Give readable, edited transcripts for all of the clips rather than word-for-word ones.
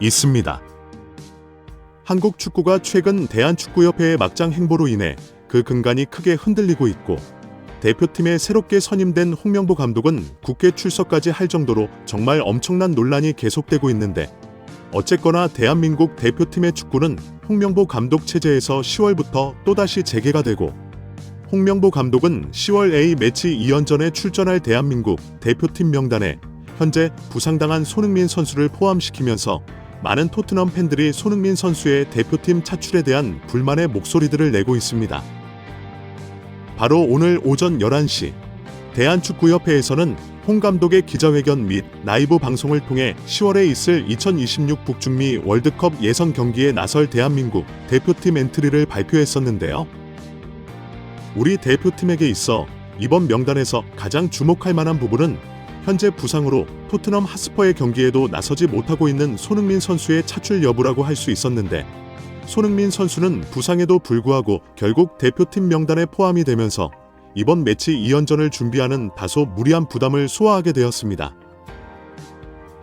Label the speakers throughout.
Speaker 1: 있습니다. 한국 축구가 최근 대한축구협회의 막장 행보로 인해 그 근간이 크게 흔들리고 있고, 대표팀에 새롭게 선임된 홍명보 감독은 국회 출석까지 할 정도로 정말 엄청난 논란이 계속되고 있는데, 어쨌거나 대한민국 대표팀의 축구는 홍명보 감독 체제에서 10월부터 또다시 재개가 되고, 홍명보 감독은 10월 A매치 2연전에 출전할 대한민국 대표팀 명단에 현재 부상당한 손흥민 선수를 포함시키면서 많은 토트넘 팬들이 손흥민 선수의 대표팀 차출에 대한 불만의 목소리들을 내고 있습니다. 바로 오늘 오전 11시, 대한축구협회에서는 홍 감독의 기자회견 및 라이브 방송을 통해 10월에 있을 2026 북중미 월드컵 예선 경기에 나설 대한민국 대표팀 엔트리를 발표했었는데요. 우리 대표팀에게 있어 이번 명단에서 가장 주목할 만한 부분은 현재 부상으로 토트넘 핫스퍼의 경기에도 나서지 못하고 있는 손흥민 선수의 차출 여부라고 할 수 있었는데, 손흥민 선수는 부상에도 불구하고 결국 대표팀 명단에 포함이 되면서 이번 매치 2연전을 준비하는 다소 무리한 부담을 소화하게 되었습니다.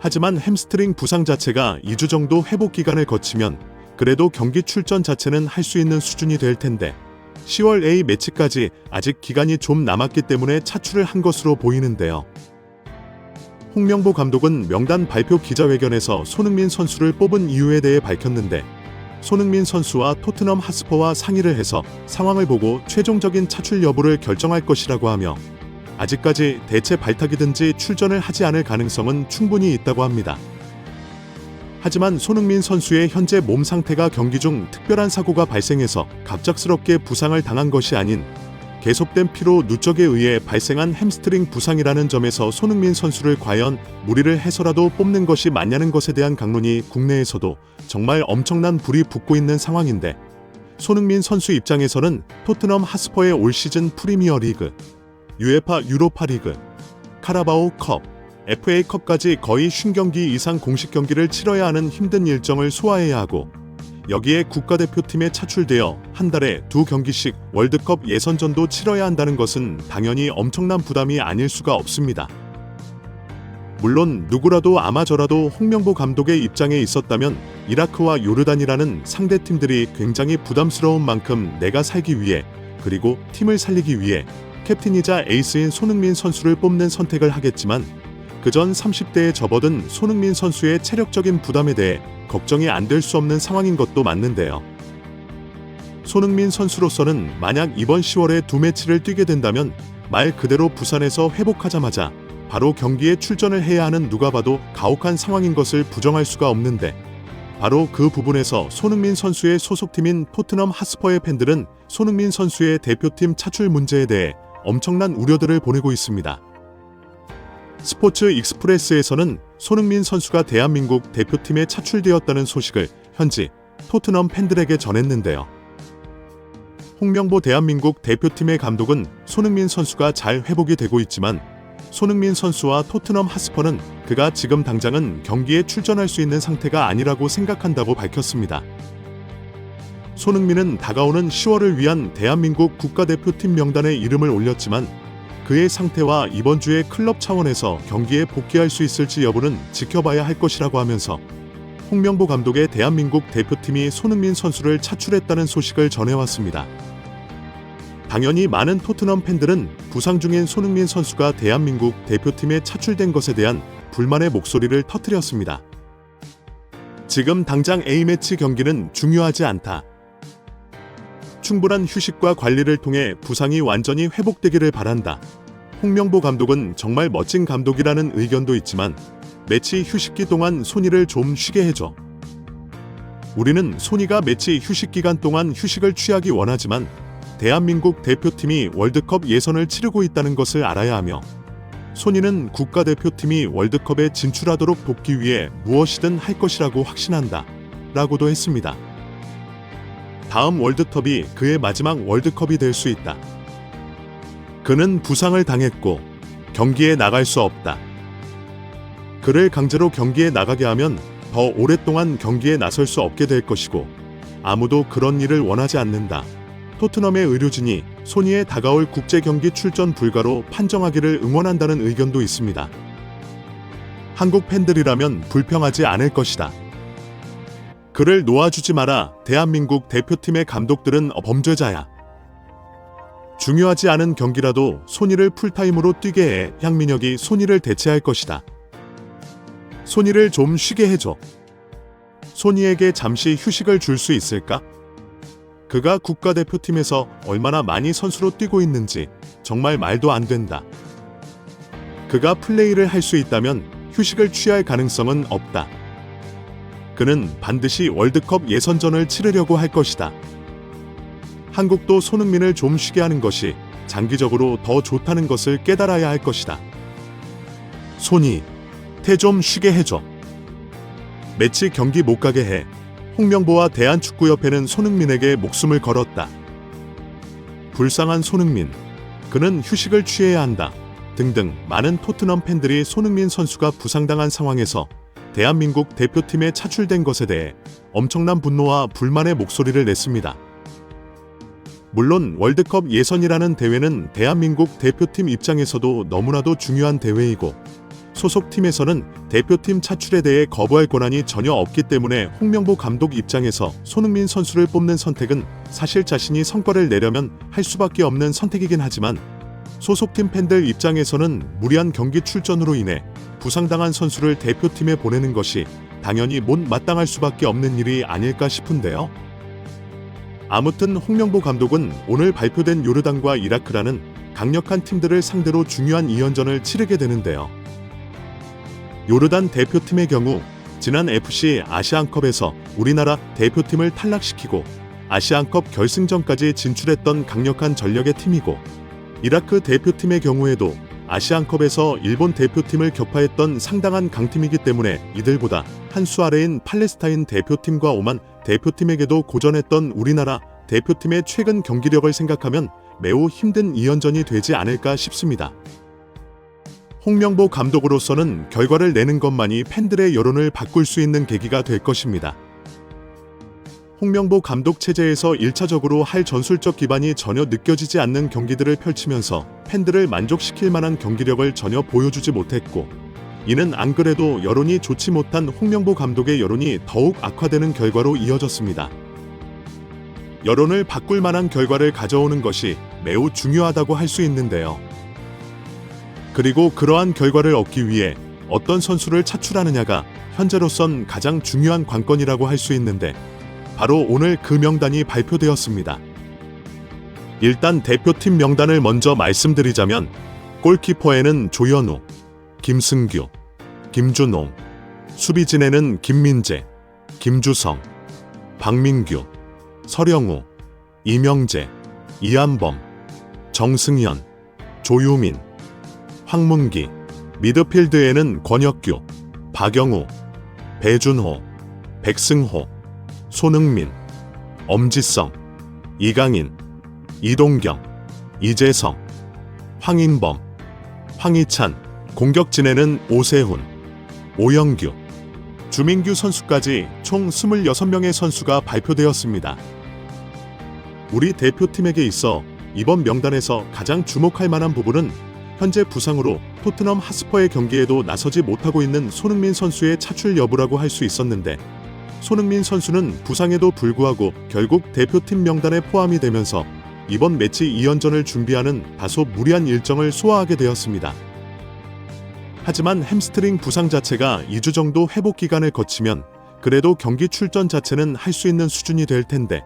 Speaker 1: 하지만 햄스트링 부상 자체가 2주 정도 회복 기간을 거치면 그래도 경기 출전 자체는 할 수 있는 수준이 될 텐데, 10월 A 매치까지 아직 기간이 좀 남았기 때문에 차출을 한 것으로 보이는데요. 홍명보 감독은 명단 발표 기자회견에서 손흥민 선수를 뽑은 이유에 대해 밝혔는데, 손흥민 선수와 토트넘 핫스퍼와 상의를 해서 상황을 보고 최종적인 차출 여부를 결정할 것이라고 하며, 아직까지 대체 발탁이든지 출전을 하지 않을 가능성은 충분히 있다고 합니다. 하지만 손흥민 선수의 현재 몸 상태가 경기 중 특별한 사고가 발생해서 갑작스럽게 부상을 당한 것이 아닌 계속된 피로 누적에 의해 발생한 햄스트링 부상이라는 점에서 손흥민 선수를 과연 무리를 해서라도 뽑는 것이 맞냐는 것에 대한 강론이 국내에서도 정말 엄청난 불이 붙고 있는 상황인데, 손흥민 선수 입장에서는 토트넘 핫스퍼의 올 시즌 프리미어 리그, UEFA 유로파 리그, 카라바오 컵, FA컵까지 거의 50경기 이상 공식 경기를 치러야 하는 힘든 일정을 소화해야 하고, 여기에 국가대표팀에 차출되어 한 달에 2경기씩 월드컵 예선전도 치러야 한다는 것은 당연히 엄청난 부담이 아닐 수가 없습니다. 물론 누구라도 아마저라도 홍명보 감독의 입장에 있었다면 이라크와 요르단이라는 상대팀들이 굉장히 부담스러운 만큼 내가 살기 위해, 그리고 팀을 살리기 위해 캡틴이자 에이스인 손흥민 선수를 뽑는 선택을 하겠지만, 그전 30대에 접어든 손흥민 선수의 체력적인 부담에 대해 걱정이 안 될 수 없는 상황인 것도 맞는데요. 손흥민 선수로서는 만약 이번 10월에 2매치를 뛰게 된다면 말 그대로 부산에서 회복하자마자 바로 경기에 출전을 해야 하는 누가 봐도 가혹한 상황인 것을 부정할 수가 없는데, 바로 그 부분에서 손흥민 선수의 소속팀인 토트넘 핫스퍼의 팬들은 손흥민 선수의 대표팀 차출 문제에 대해 엄청난 우려들을 보내고 있습니다. 스포츠 익스프레스에서는 손흥민 선수가 대한민국 대표팀에 차출되었다는 소식을 현지 토트넘 팬들에게 전했는데요. 홍명보 대한민국 대표팀의 감독은 손흥민 선수가 잘 회복이 되고 있지만, 손흥민 선수와 토트넘 핫스퍼는 그가 지금 당장은 경기에 출전할 수 있는 상태가 아니라고 생각한다고 밝혔습니다. 손흥민은 다가오는 10월을 위한 대한민국 국가대표팀 명단에 이름을 올렸지만, 그의 상태와 이번 주에 클럽 차원에서 경기에 복귀할 수 있을지 여부는 지켜봐야 할 것이라고 하면서, 홍명보 감독의 대한민국 대표팀이 손흥민 선수를 차출했다는 소식을 전해왔습니다. 당연히 많은 토트넘 팬들은 부상 중인 손흥민 선수가 대한민국 대표팀에 차출된 것에 대한 불만의 목소리를 터뜨렸습니다. 지금 당장 A매치 경기는 중요하지 않다. 충분한 휴식과 관리를 통해 부상이 완전히 회복되기를 바란다. 홍명보 감독은 정말 멋진 감독이라는 의견도 있지만, 매치 휴식기 동안 손이를 좀 쉬게 해줘. 우리는 손이가 매치 휴식 기간 동안 휴식을 취하기 원하지만, 대한민국 대표팀이 월드컵 예선을 치르고 있다는 것을 알아야 하며, 손이는 국가대표팀이 월드컵에 진출하도록 돕기 위해 무엇이든 할 것이라고 확신한다. 라고도 했습니다. 다음 월드컵이 그의 마지막 월드컵이 될 수 있다. 그는 부상을 당했고 경기에 나갈 수 없다. 그를 강제로 경기에 나가게 하면 더 오랫동안 경기에 나설 수 없게 될 것이고, 아무도 그런 일을 원하지 않는다. 토트넘의 의료진이 손이의 다가올 국제경기 출전 불가로 판정하기를 응원한다는 의견도 있습니다. 한국 팬들이라면 불평하지 않을 것이다. 그를 놓아주지 마라. 대한민국 대표팀의 감독들은 범죄자야. 중요하지 않은 경기라도 손희를 풀타임으로 뛰게 해. 향민혁이 손희를 대체할 것이다. 손희를 좀 쉬게 해줘. 손희에게 잠시 휴식을 줄 수 있을까? 그가 국가대표팀에서 얼마나 많이 선수로 뛰고 있는지 정말 말도 안 된다. 그가 플레이를 할 수 있다면 휴식을 취할 가능성은 없다. 그는 반드시 월드컵 예선전을 치르려고 할 것이다. 한국도 손흥민을 좀 쉬게 하는 것이 장기적으로 더 좋다는 것을 깨달아야 할 것이다. 손희, 태 좀 쉬게 해줘. 매치 경기 못 가게 해. 홍명보와 대한축구협회는 손흥민에게 목숨을 걸었다. 불쌍한 손흥민, 그는 휴식을 취해야 한다. 등등 많은 토트넘 팬들이 손흥민 선수가 부상당한 상황에서 대한민국 대표팀에 차출된 것에 대해 엄청난 분노와 불만의 목소리를 냈습니다. 물론 월드컵 예선이라는 대회는 대한민국 대표팀 입장에서도 너무나도 중요한 대회이고 소속팀에서는 대표팀 차출에 대해 거부할 권한이 전혀 없기 때문에 홍명보 감독 입장에서 손흥민 선수를 뽑는 선택은 사실 자신이 성과를 내려면 할 수밖에 없는 선택이긴 하지만 소속팀 팬들 입장에서는 무리한 경기 출전으로 인해 부상당한 선수를 대표팀에 보내는 것이 당연히 못 마땅할 수밖에 없는 일이 아닐까 싶은데요. 아무튼 홍명보 감독은 오늘 발표된 요르단과 이라크라는 강력한 팀들을 상대로 중요한 2연전을 치르게 되는데요. 요르단 대표팀의 경우 지난 FC 아시안컵에서 우리나라 대표팀을 탈락시키고 아시안컵 결승전까지 진출했던 강력한 전력의 팀이고 이라크 대표팀의 경우에도 아시안컵에서 일본 대표팀을 격파했던 상당한 강팀이기 때문에 이들보다 한 수 아래인 팔레스타인 대표팀과 오만 대표팀에게도 고전했던 우리나라 대표팀의 최근 경기력을 생각하면 매우 힘든 2연전이 되지 않을까 싶습니다. 홍명보 감독으로서는 결과를 내는 것만이 팬들의 여론을 바꿀 수 있는 계기가 될 것입니다. 홍명보 감독 체제에서 1차적으로 할 전술적 기반이 전혀 느껴지지 않는 경기들을 펼치면서 팬들을 만족시킬 만한 경기력을 전혀 보여주지 못했고 이는 안 그래도 여론이 좋지 못한 홍명보 감독의 여론이 더욱 악화되는 결과로 이어졌습니다. 여론을 바꿀 만한 결과를 가져오는 것이 매우 중요하다고 할 수 있는데요. 그리고 그러한 결과를 얻기 위해 어떤 선수를 차출하느냐가 현재로선 가장 중요한 관건이라고 할 수 있는데 바로 오늘 그 명단이 발표되었습니다. 일단 대표팀 명단을 먼저 말씀드리자면 골키퍼에는 조현우, 김승규, 김준홍, 수비진에는 김민재, 김주성, 박민규, 서령우, 이명재, 이한범, 정승현, 조유민, 황문기, 미드필드에는 권혁규, 박영우, 배준호, 백승호, 손흥민, 엄지성, 이강인, 이동경, 이재성, 황인범, 황희찬, 공격진에는 오세훈, 오영규, 주민규 선수까지 총 26명의 선수가 발표되었습니다. 우리 대표팀에게 있어 이번 명단에서 가장 주목할 만한 부분은 현재 부상으로 토트넘 핫스퍼의 경기에도 나서지 못하고 있는 손흥민 선수의 차출 여부라고 할 수 있었는데 손흥민 선수는 부상에도 불구하고 결국 대표팀 명단에 포함이 되면서 이번 매치 2연전을 준비하는 다소 무리한 일정을 소화하게 되었습니다. 하지만 햄스트링 부상 자체가 2주 정도 회복 기간을 거치면 그래도 경기 출전 자체는 할 수 있는 수준이 될 텐데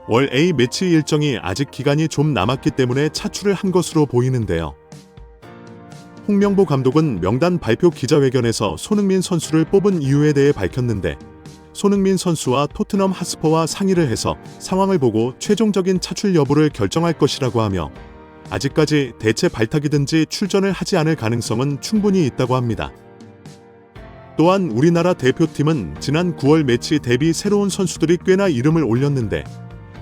Speaker 1: 월 A 매치 일정이 아직 기간이 좀 남았기 때문에 차출을 한 것으로 보이는데요. 홍명보 감독은 명단 발표 기자회견에서 손흥민 선수를 뽑은 이유에 대해 밝혔는데 손흥민 선수와 토트넘 핫스퍼와 상의를 해서 상황을 보고 최종적인 차출 여부를 결정할 것이라고 하며 아직까지 대체 발탁이든지 출전을 하지 않을 가능성은 충분히 있다고 합니다. 또한 우리나라 대표팀은 지난 9월 매치 대비 새로운 선수들이 꽤나 이름을 올렸는데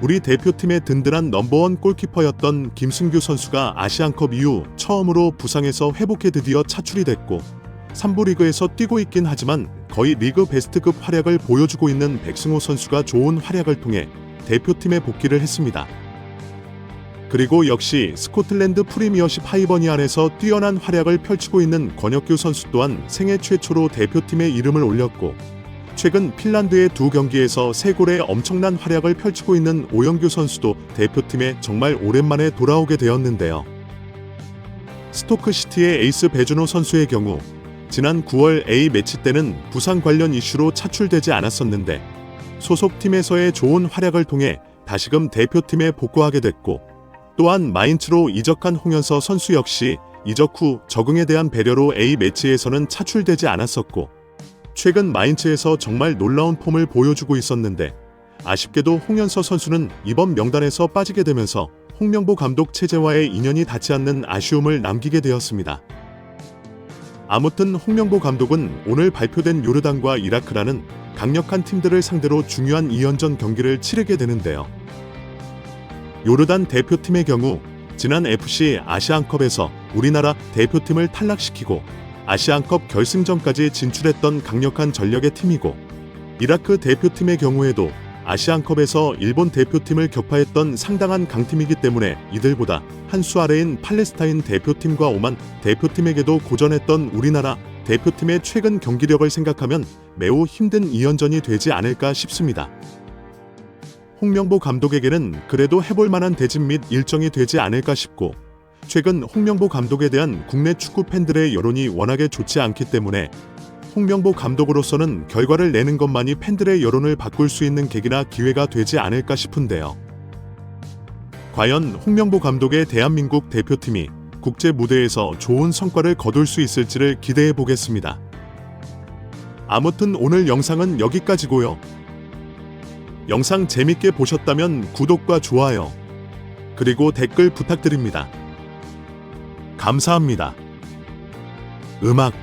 Speaker 1: 우리 대표팀의 든든한 넘버원 골키퍼였던 김승규 선수가 아시안컵 이후 처음으로 부상에서 회복해 드디어 차출이 됐고 3부 리그에서 뛰고 있긴 하지만 거의 리그 베스트급 활약을 보여주고 있는 백승호 선수가 좋은 활약을 통해 대표팀에 복귀를 했습니다. 그리고 역시 스코틀랜드 프리미어십 하이버니안에서 뛰어난 활약을 펼치고 있는 권혁규 선수 또한 생애 최초로 대표팀에 이름을 올렸고 최근 핀란드의 두 경기에서 3골의 엄청난 활약을 펼치고 있는 오영규 선수도 대표팀에 정말 오랜만에 돌아오게 되었는데요. 스토크시티의 에이스 배준호 선수의 경우 지난 9월 A매치 때는 부상 관련 이슈로 차출되지 않았었는데 소속팀에서의 좋은 활약을 통해 다시금 대표팀에 복귀하게 됐고, 또한 마인츠로 이적한 홍현서 선수 역시 이적 후 적응에 대한 배려로 A매치에서는 차출되지 않았었고, 최근 마인츠에서 정말 놀라운 폼을 보여주고 있었는데 아쉽게도 홍현서 선수는 이번 명단에서 빠지게 되면서 홍명보 감독 체제와의 인연이 닿지 않는 아쉬움을 남기게 되었습니다. 아무튼 홍명보 감독은 오늘 발표된 요르단과 이라크라는 강력한 팀들을 상대로 중요한 2연전 경기를 치르게 되는데요. 요르단 대표팀의 경우 지난 FC 아시안컵에서 우리나라 대표팀을 탈락시키고 아시안컵 결승전까지 진출했던 강력한 전력의 팀이고, 이라크 대표팀의 경우에도 아시안컵에서 일본 대표팀을 격파했던 상당한 강팀이기 때문에 이들보다 한 수 아래인 팔레스타인 대표팀과 오만 대표팀에게도 고전했던 우리나라 대표팀의 최근 경기력을 생각하면 매우 힘든 2연전이 되지 않을까 싶습니다. 홍명보 감독에게는 그래도 해볼 만한 대진 및 일정이 되지 않을까 싶고, 최근 홍명보 감독에 대한 국내 축구 팬들의 여론이 워낙에 좋지 않기 때문에 홍명보 감독으로서는 결과를 내는 것만이 팬들의 여론을 바꿀 수 있는 계기나 기회가 되지 않을까 싶은데요. 과연 홍명보 감독의 대한민국 대표팀이 국제 무대에서 좋은 성과를 거둘 수 있을지를 기대해 보겠습니다. 아무튼 오늘 영상은 여기까지고요. 영상 재밌게 보셨다면 구독과 좋아요, 그리고 댓글 부탁드립니다. 감사합니다. 음악